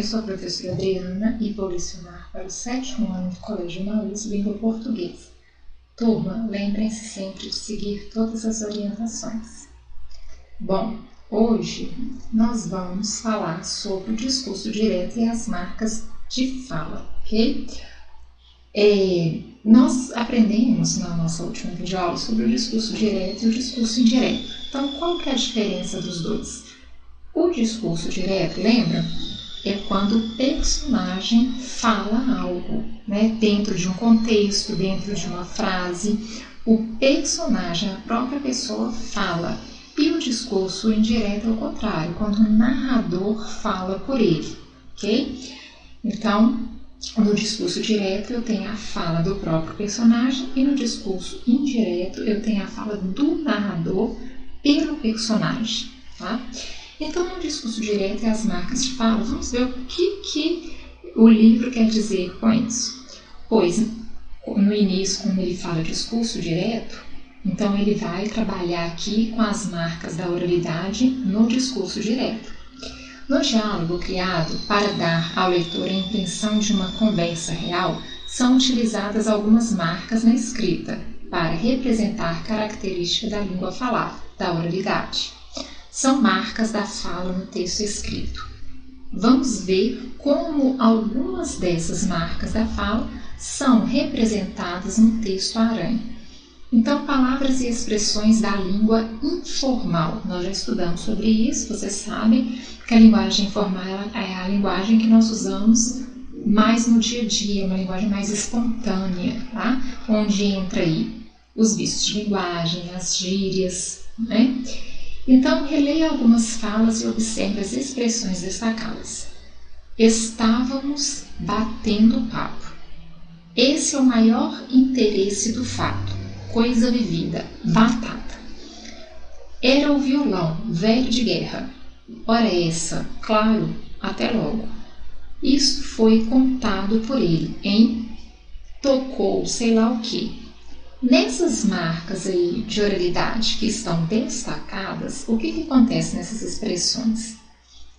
sou a professora Adriana e vou lecionar para o 7º ano do Colégio Maurício Língua Portuguesa. Turma, lembrem-se sempre de seguir todas as orientações. Bom, hoje nós vamos falar sobre o discurso direto e as marcas de fala, ok? Nós aprendemos na nossa última videoaula sobre o discurso direto e o discurso indireto. Então, qual que é a diferença dos dois? O discurso direto, lembra? É quando o personagem fala algo, né? Dentro de um contexto, dentro de uma frase. O personagem, a própria pessoa, fala. E o discurso indireto é o contrário, quando o narrador fala por ele, ok? Então, no discurso direto eu tenho a fala do próprio personagem e no discurso indireto eu tenho a fala do narrador pelo personagem, tá? Então, no discurso direto e as marcas de fala, vamos ver o que o livro quer dizer com isso. Pois, no início, quando ele fala discurso direto, então ele vai trabalhar aqui com as marcas da oralidade no discurso direto. No diálogo criado para dar ao leitor a impressão de uma conversa real, são utilizadas algumas marcas na escrita para representar características da língua falada, da oralidade. São marcas da fala no texto escrito. Vamos ver como algumas dessas marcas da fala são representadas no texto aranha. Então, palavras e expressões da língua informal. Nós já estudamos sobre isso, vocês sabem que a linguagem informal é a linguagem que nós usamos mais no dia a dia, uma linguagem mais espontânea, tá? Onde entra aí os vícios de linguagem, as gírias, né? Então, releia algumas falas e observe as expressões destacadas. Estávamos batendo papo. Esse é o maior interesse do fato. Coisa vivida, batata. Era o violão, velho de guerra. Ora essa, claro, até logo. Isso foi contado por ele, hein? Tocou sei lá o quê. Nessas marcas aí de oralidade que estão destacadas, o que acontece nessas expressões?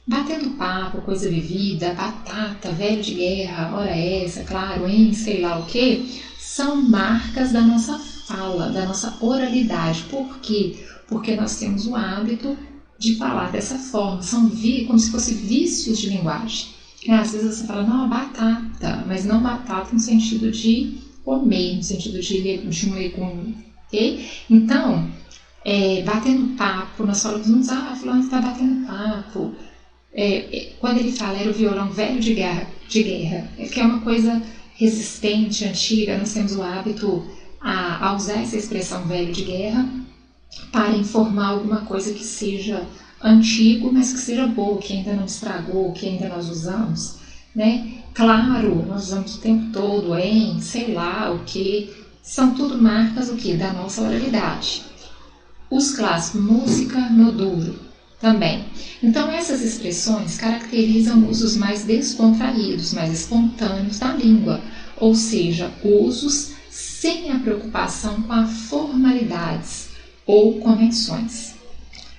Batendo papo, coisa vivida, batata, velho de guerra, ora essa, claro, hein, sei lá o quê, são marcas da nossa fala, da nossa oralidade. Por quê? Porque nós temos o hábito de falar dessa forma, são como se fossem vícios de linguagem. Às vezes você fala, não, batata, mas não batata no sentido de comer, no sentido de um legume, ok? Então, batendo papo, nós falamos, fulano está batendo papo. Quando ele fala, era o violão velho de guerra, que é uma coisa resistente, antiga, nós temos o hábito a usar essa expressão velho de guerra para informar alguma coisa que seja antigo, mas que seja boa, que ainda não estragou, que ainda nós usamos, né? Claro, nós usamos o tempo todo, hein, sei lá o que, são tudo marcas o que? Da nossa oralidade. Os clássicos, música no duro, também. Então, essas expressões caracterizam usos mais descontraídos, mais espontâneos da língua, ou seja, usos sem a preocupação com as formalidades ou convenções.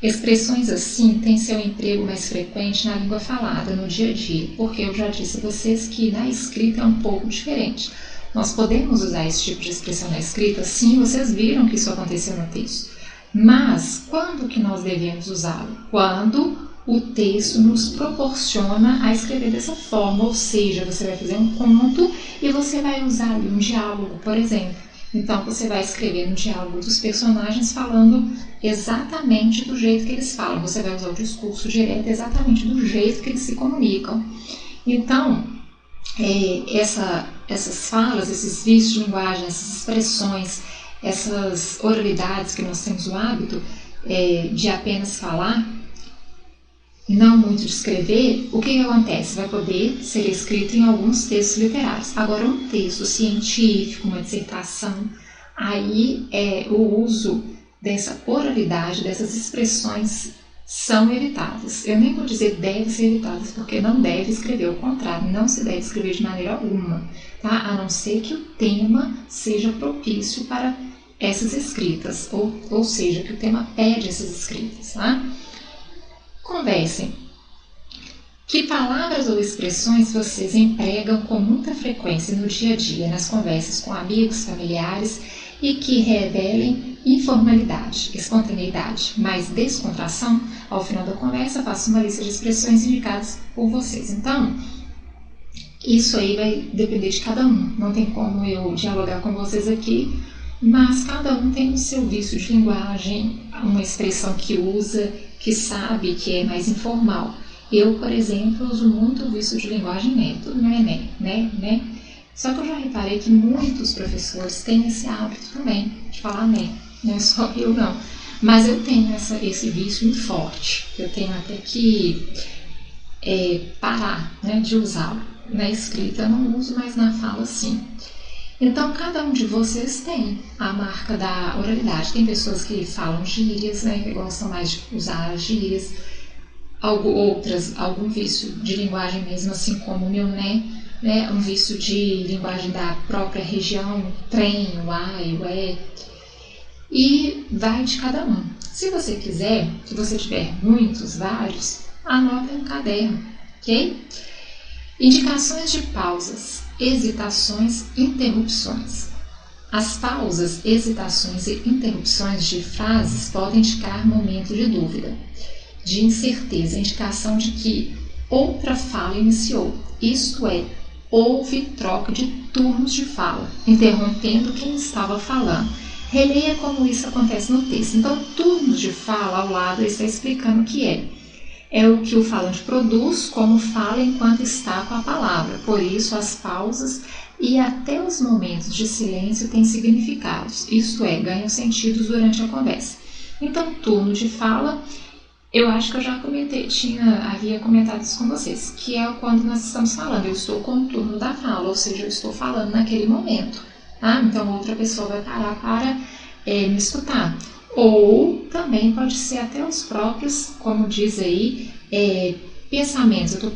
Expressões assim têm seu emprego mais frequente na língua falada, no dia a dia, porque eu já disse a vocês que na escrita é um pouco diferente. Nós podemos usar esse tipo de expressão na escrita, sim, vocês viram que isso aconteceu no texto. Mas quando que nós devemos usá-lo? Quando o texto nos proporciona a escrever dessa forma, ou seja, você vai fazer um conto e você vai usar ali um diálogo, por exemplo. Então, você vai escrever no diálogo dos personagens falando exatamente do jeito que eles falam. Você vai usar o discurso direto exatamente do jeito que eles se comunicam. Então, essas falas, esses vícios de linguagem, essas expressões, essas oralidades que nós temos o hábito de apenas falar, não muito de escrever, o que acontece? Vai poder ser escrito em alguns textos literários. Agora, um texto científico, uma dissertação, aí o uso dessa oralidade, dessas expressões são evitadas. Eu nem vou dizer deve ser evitadas, porque não deve escrever, ao contrário, não se deve escrever de maneira alguma, tá? A não ser que o tema seja propício para essas escritas, ou seja, que o tema pede essas escritas, tá? Conversem. Que palavras ou expressões vocês empregam com muita frequência no dia a dia, nas conversas com amigos, familiares e que revelem informalidade, espontaneidade, mais descontração? Ao final da conversa, faço uma lista de expressões indicadas por vocês. Então, isso aí vai depender de cada um. Não tem como eu dialogar com vocês aqui, mas cada um tem o seu vício de linguagem, uma expressão que usa, que sabe que é mais informal. Eu, por exemplo, uso muito o vício de linguagem né, tudo não é né. Só que eu já reparei que muitos professores têm esse hábito também, de falar né, não é só eu não. Mas eu tenho esse vício muito forte, eu tenho até que parar, né, de usá-lo. Na escrita eu não uso, mas na fala sim. Então, cada um de vocês tem a marca da oralidade. Tem pessoas que falam gírias, né, gostam mais de usar as gírias. Outras, algum vício de linguagem mesmo, assim como o meu né, um vício de linguagem da própria região, trem, uai, ué. E vai de cada um. Se você quiser, se você tiver muitos, vários, anota em um caderno, ok? Indicações de pausas, hesitações, interrupções. As pausas, hesitações e interrupções de frases podem indicar momento de dúvida, de incerteza, indicação de que outra fala iniciou, isto é, houve troca de turnos de fala, interrompendo quem estava falando. Releia como isso acontece no texto. Então, turnos de fala ao lado está explicando o que é. É o que o falante produz como fala enquanto está com a palavra. Por isso, as pausas e até os momentos de silêncio têm significados, isto é, ganham sentidos durante a conversa. Então, turno de fala, eu acho que eu já havia comentado isso com vocês, que é quando nós estamos falando, eu estou com o turno da fala, ou seja, eu estou falando naquele momento, tá? Então, outra pessoa vai parar para me escutar. Ou também pode ser até os próprios, como diz aí, pensamentos. Eu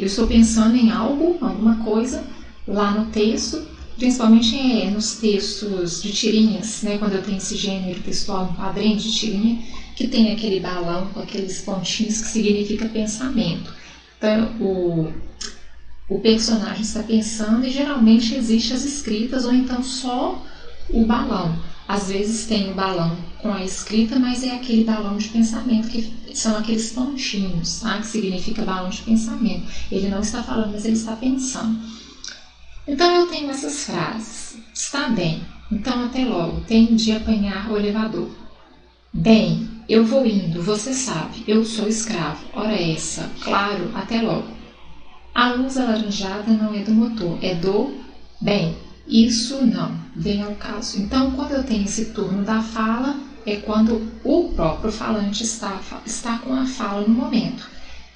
estou pensando em algo, alguma coisa lá no texto, principalmente nos textos de tirinhas, né, quando eu tenho esse gênero textual, um quadrinho de tirinha, que tem aquele balão com aqueles pontinhos que significa pensamento. Então, o personagem está pensando e geralmente existe as escritas ou então só o balão. Às vezes tem o balão com a escrita, mas é aquele balão de pensamento que são aqueles pontinhos, tá? Que significa balão de pensamento. Ele não está falando, mas ele está pensando. Então eu tenho essas frases. Está bem, então até logo. Tenho de apanhar o elevador. Bem, eu vou indo, você sabe, eu sou escravo. Ora essa, claro, até logo. A luz alaranjada não é do motor, é do bem. Isso não, vem ao caso. Então, quando eu tenho esse turno da fala, é quando o próprio falante está com a fala no momento.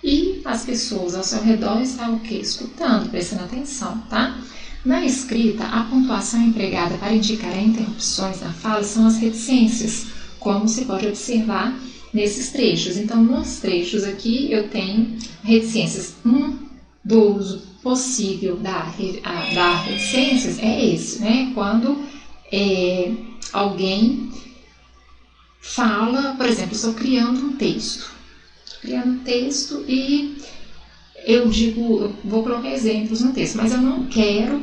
E as pessoas ao seu redor estão o quê? Escutando, prestando atenção, tá? Na escrita, a pontuação empregada para indicar interrupções na fala são as reticências, como se pode observar nesses trechos. Então, nos trechos aqui, eu tenho reticências. Do uso possível da reticências é esse, né? Quando alguém fala, por exemplo, estou criando um texto e eu vou colocar exemplos no texto, mas eu não quero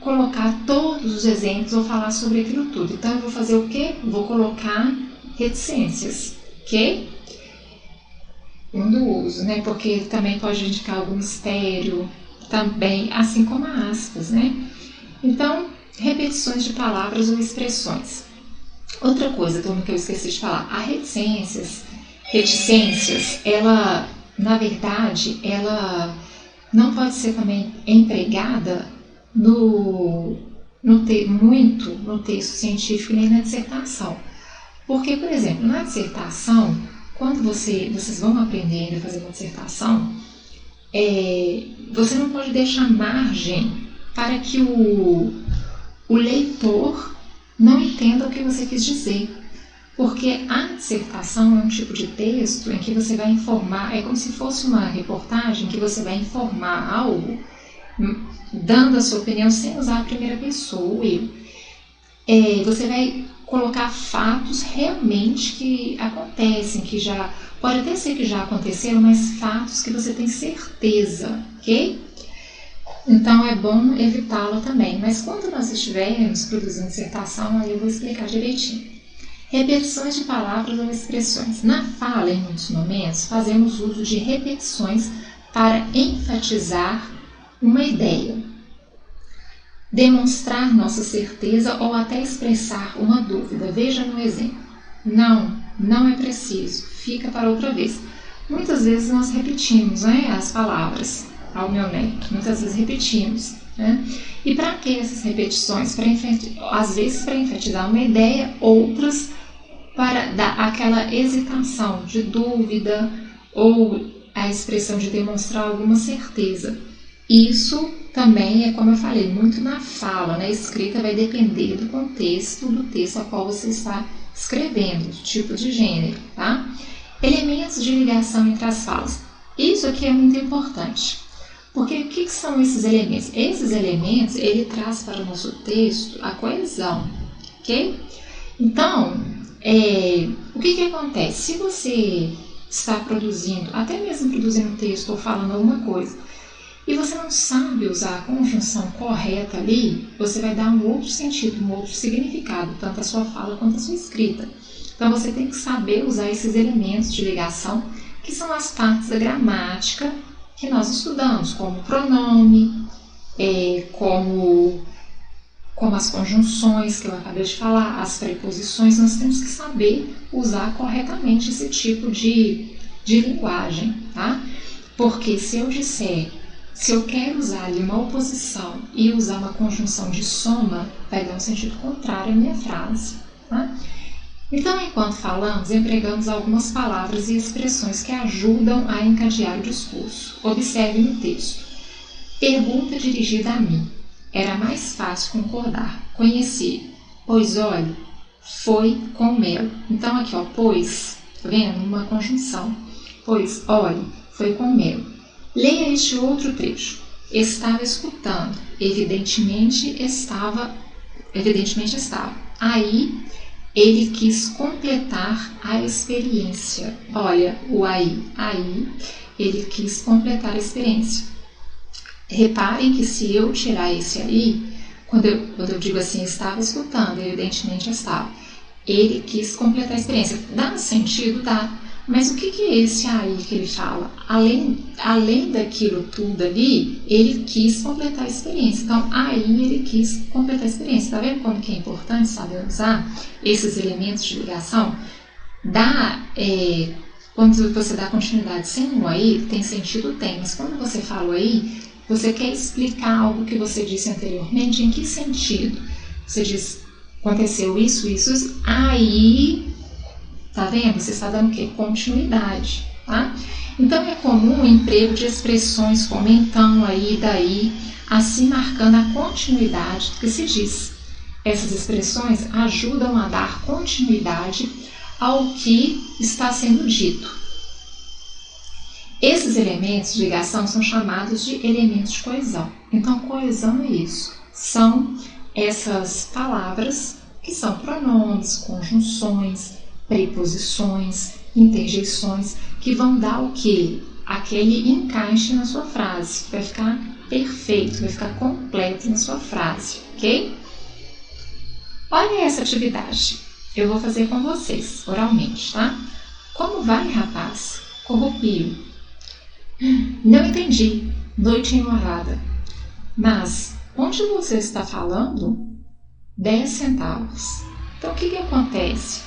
colocar todos os exemplos ou falar sobre aquilo tudo. Então eu vou fazer o quê? Vou colocar reticências, ok? Do uso, né? Porque também pode indicar algum mistério, também, assim como aspas, né? Então, repetições de palavras ou expressões. Outra coisa, turma, que eu esqueci de falar, a reticências, ela, na verdade, ela não pode ser também empregada muito no texto científico nem na dissertação. Porque, por exemplo, na dissertação, quando vocês vão aprender a fazer uma dissertação, você não pode deixar margem para que o leitor não entenda o que você quis dizer. Porque a dissertação é um tipo de texto em que você vai informar, é como se fosse uma reportagem que você vai informar algo, dando a sua opinião sem usar a primeira pessoa, o eu. Você vai colocar fatos realmente que acontecem, que já pode até ser que já aconteceram, mas fatos que você tem certeza, ok? Então é bom evitá-la também. Mas quando nós estivermos produzindo dissertação, aí eu vou explicar direitinho. Repetições de palavras ou expressões. Na fala, em muitos momentos, fazemos uso de repetições para enfatizar uma ideia, demonstrar nossa certeza ou até expressar uma dúvida. Veja no exemplo. Não é preciso, fica para outra vez. Muitas vezes nós repetimos, as palavras ao meu neto, muitas vezes repetimos. E para que essas repetições? Às vezes para enfatizar uma ideia, outras para dar aquela hesitação de dúvida ou a expressão de demonstrar alguma certeza. Isso também é, como eu falei, muito na fala, na escrita vai depender do contexto do texto a qual você está escrevendo, do tipo de gênero, tá? Elementos de ligação entre as falas. Isso aqui é muito importante, porque o que são esses elementos? Esses elementos, ele traz para o nosso texto a coesão, ok? Então, o que acontece? Se você está produzindo, até mesmo produzindo um texto ou falando alguma coisa, e você não sabe usar a conjunção correta ali, você vai dar um outro sentido, um outro significado, tanto a sua fala quanto a sua escrita. Então você tem que saber usar esses elementos de ligação, que são as partes da gramática que nós estudamos, como pronome, como as conjunções que eu acabei de falar, as preposições. Nós temos que saber usar corretamente esse tipo de linguagem, tá? Porque se eu quero usar ali uma oposição e usar uma conjunção de soma, vai dar um sentido contrário à minha frase, tá? Então, enquanto falamos, empregamos algumas palavras e expressões que ajudam a encadear o discurso. Observe no texto. Pergunta dirigida a mim. Era mais fácil concordar. Conheci. Pois olhe, foi com mel. Então aqui, pois, tá vendo? Uma conjunção. Pois olhe, foi com mel. Leia este outro trecho. Estava escutando. Evidentemente estava. Aí ele quis completar a experiência. Olha, o aí. Aí ele quis completar a experiência. Reparem que se eu tirar esse aí, quando eu digo assim, estava escutando, evidentemente estava. Ele quis completar a experiência. Dá sentido? Dá. Mas o que é esse aí que ele fala? Além daquilo tudo ali, ele quis completar a experiência. Então, aí ele quis completar a experiência. Tá vendo como que é importante saber usar esses elementos de ligação? Quando você dá continuidade sem o aí, tem sentido? Tem. Mas quando você fala o aí, você quer explicar algo que você disse anteriormente, em que sentido? Você diz, aconteceu isso, aí, tá vendo? Você está dando o quê? Continuidade, tá? Então, é comum o emprego de expressões como então, aí, daí, assim marcando a continuidade do que se diz. Essas expressões ajudam a dar continuidade ao que está sendo dito. Esses elementos de ligação são chamados de elementos de coesão. Então, coesão é isso. São essas palavras que são pronomes, conjunções, preposições, interjeições, que vão dar o quê? Aquele encaixe na sua frase. Vai ficar perfeito, vai ficar completo na sua frase, ok? Olha essa atividade. Eu vou fazer com vocês, oralmente, tá? Como vai, rapaz? Corrupio. Não entendi. Noite enluarada. Mas, onde você está falando? 10 centavos. Então, o que acontece?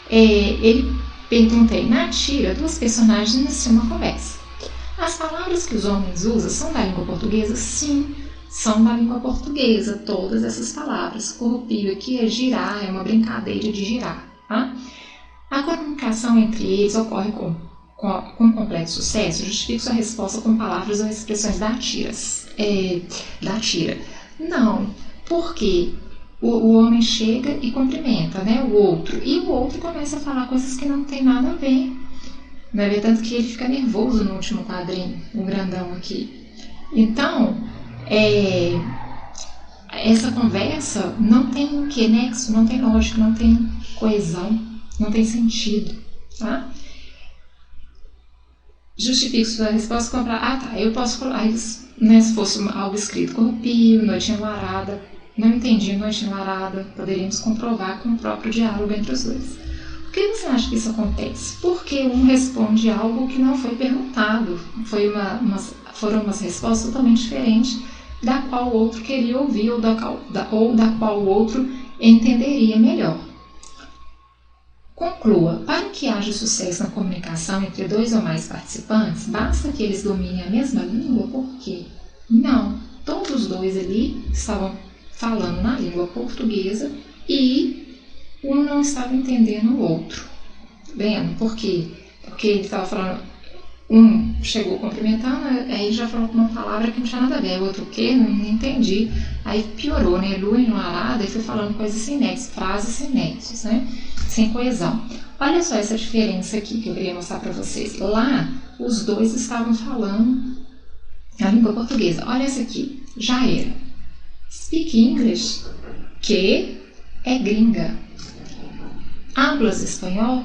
Ele pergunta na tira, duas personagens iniciam uma conversa. As palavras que os homens usam são da língua portuguesa? Sim, são da língua portuguesa, todas essas palavras. Corrupio aqui é girar, é uma brincadeira de girar. Tá? A comunicação entre eles ocorre com completo sucesso. Justifique sua resposta com palavras ou expressões da tira. Não, porque o homem chega e cumprimenta, o outro, e o outro começa a falar coisas que não tem nada a ver. Não é tanto que ele fica nervoso no último quadrinho, o grandão aqui. Então, essa conversa não tem o que? Nexo, não tem lógica, não tem coesão, não tem sentido, tá? Justifique sua resposta com eu posso colocar, né, se fosse algo escrito, corrupio, noite enluarada, não entendi noite enluarada, poderíamos comprovar com o próprio diálogo entre os dois. Por que você acha que isso acontece? Porque um responde algo que não foi perguntado, foram umas respostas totalmente diferentes da qual o outro queria ouvir ou da qual o outro entenderia melhor. Conclua, para que haja sucesso na comunicação entre dois ou mais participantes, basta que eles dominem a mesma língua? Por quê? Não, todos os dois ali estavam falando na língua portuguesa e um não estava entendendo o outro. Vendo? Por quê? Porque ele estava falando, um chegou cumprimentando, aí já falou uma palavra que não tinha nada a ver, o outro o quê? Não entendi. Aí piorou, né? Lua enluarada, e foi falando coisas sem nexo, frases sem nexos, né? Sem coesão. Olha só essa diferença aqui que eu queria mostrar para vocês. Lá, os dois estavam falando a língua portuguesa. Olha essa aqui, já era. Speak English, que é gringa. Hablas espanhol?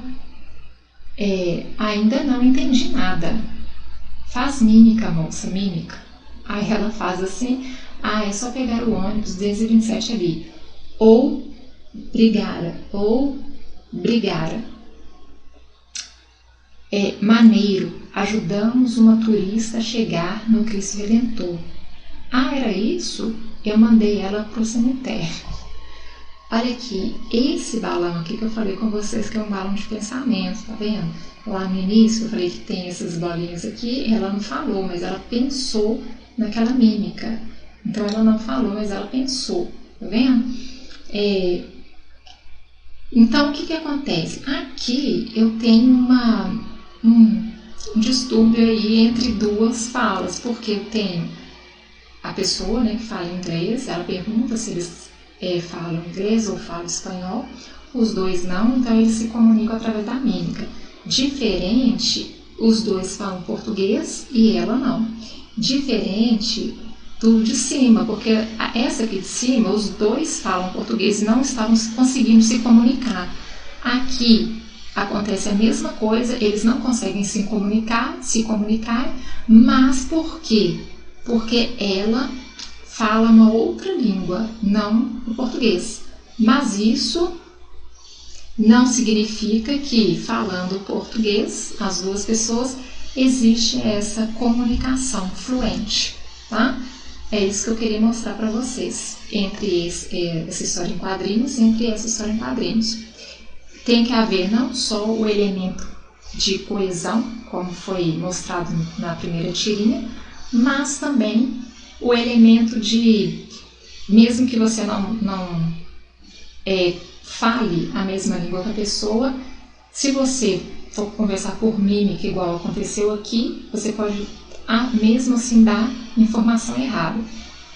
Ainda não entendi nada. Faz mímica, moça, mímica. Aí ela faz assim, é só pegar o ônibus 227 ali. Ou brigara. Maneiro, ajudamos uma turista a chegar no Cristo Redentor. Era isso? Eu mandei ela pro cemitério. Olha aqui, esse balão aqui que eu falei com vocês que é um balão de pensamento, tá vendo? Lá no início eu falei que tem essas bolinhas aqui, ela não falou, mas ela pensou naquela mímica. Então ela não falou, mas ela pensou, tá vendo? Então o que acontece? Aqui eu tenho um distúrbio aí entre duas falas, porque eu tenho a pessoa, né, que fala inglês, ela pergunta se eles falam inglês ou falam espanhol, os dois não, então eles se comunicam através da mímica. Diferente, os dois falam português e ela não. Diferente do de cima, porque essa aqui de cima, os dois falam português e não estavam conseguindo se comunicar. Aqui acontece a mesma coisa, eles não conseguem se comunicar, mas por quê? Porque ela fala uma outra língua, não o português. Mas isso não significa que, falando português, as duas pessoas, existe essa comunicação fluente, tá? É isso que eu queria mostrar para vocês, entre essa história em quadrinhos e entre essa história em quadrinhos. Tem que haver não só o elemento de coesão, como foi mostrado na primeira tirinha, mas também o elemento de, mesmo que você não fale a mesma língua que a pessoa, se você for conversar por mímica, igual aconteceu aqui, você pode mesmo assim dar informação errada.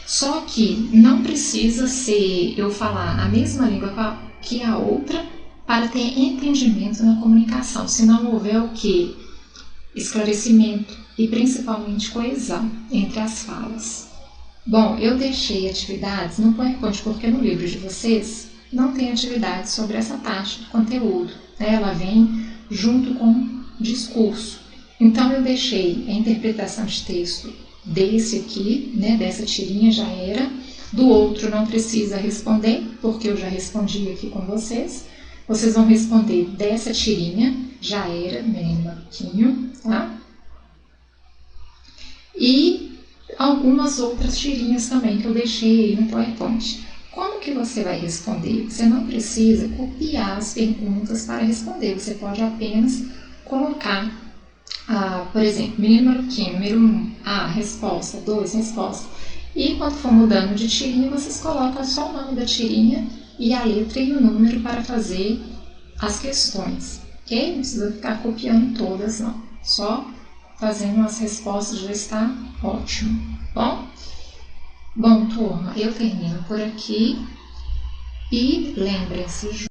Só que não precisa ser eu falar a mesma língua que a outra para ter entendimento na comunicação, se não houver o que? Esclarecimento e principalmente coesão entre as falas. Bom, eu deixei atividades no PowerPoint porque no livro de vocês não tem atividades sobre essa parte do conteúdo, né? Ela vem junto com discurso. Então eu deixei a interpretação de texto desse aqui, né, dessa tirinha já era, do outro não precisa responder, porque eu já respondi aqui com vocês. Vocês vão responder dessa tirinha, já era, menino Marquinho, tá? E algumas outras tirinhas também que eu deixei aí no PowerPoint. Como que você vai responder? Você não precisa copiar as perguntas para responder, você pode apenas colocar, por exemplo, menino Marquinho, número 1, resposta, 2, resposta. E quando for mudando de tirinha, vocês colocam só o nome da tirinha e a letra e o número para fazer as questões, ok? Não precisa ficar copiando todas, não. Só fazendo as respostas já está ótimo, bom? Bom, turma, eu termino por aqui e lembrem-se,